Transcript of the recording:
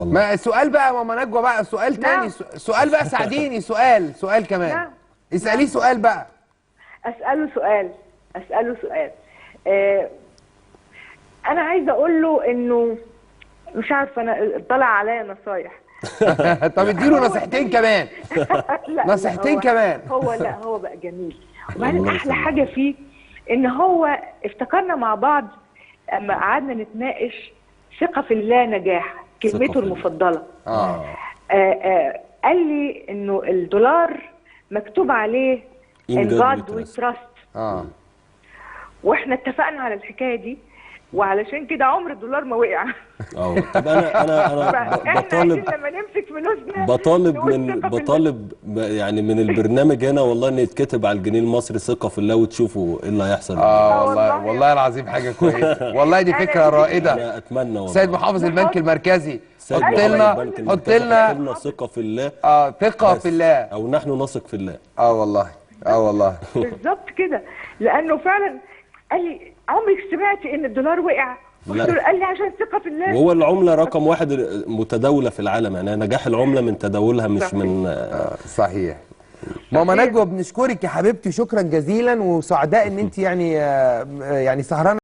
ما السؤال بقى يا ماما نجوى بقى سؤال تاني. سؤال بقى ساعديني. سؤال كمان. اسأليه سؤال بقى. أسأله سؤال. أنا عايزة أقول له إنه مش عارفة، أنا طلع عليا نصايح. طب اديله نصيحتين كمان. نصيحتين كمان. هو بقى جميل. وبعدين أحلى حاجة فيه إن هو افتكرنا مع بعض أما قعدنا نتناقش ثقة في الله نجاح، كلمته المفضلة. قال لي إنه الدولار مكتوب عليه In God we trust. واحنا اتفقنا على الحكايه دي، وعلشان كده عمر الدولار ما وقع. طب انا بطالب لما نمسك فلوسنا بطالب يعني من البرنامج هنا والله ان يتكتب على الجنيه المصري ثقه في الله، وتشوفوا ايه اللي هيحصل. والله العظيم حاجه كويسه. والله دي فكره رائده. انا اتمنى والله. سيد محافظ البنك المركزي حط لنا ثقه في الله. ثقه في الله، او نحن نثق في الله. والله بالظبط كده. لانه فعلا قال لي عمرك سمعت ان الدولار وقع؟ قال لي عشان ثقه في الله. وهو العمله رقم 1 متداوله في العالم، يعني نجاح العمله من تداولها مش من صحيح. ماما نجوى بنشكرك يا حبيبتي، شكرا جزيلا، وسعداء ان انت يعني سهرانه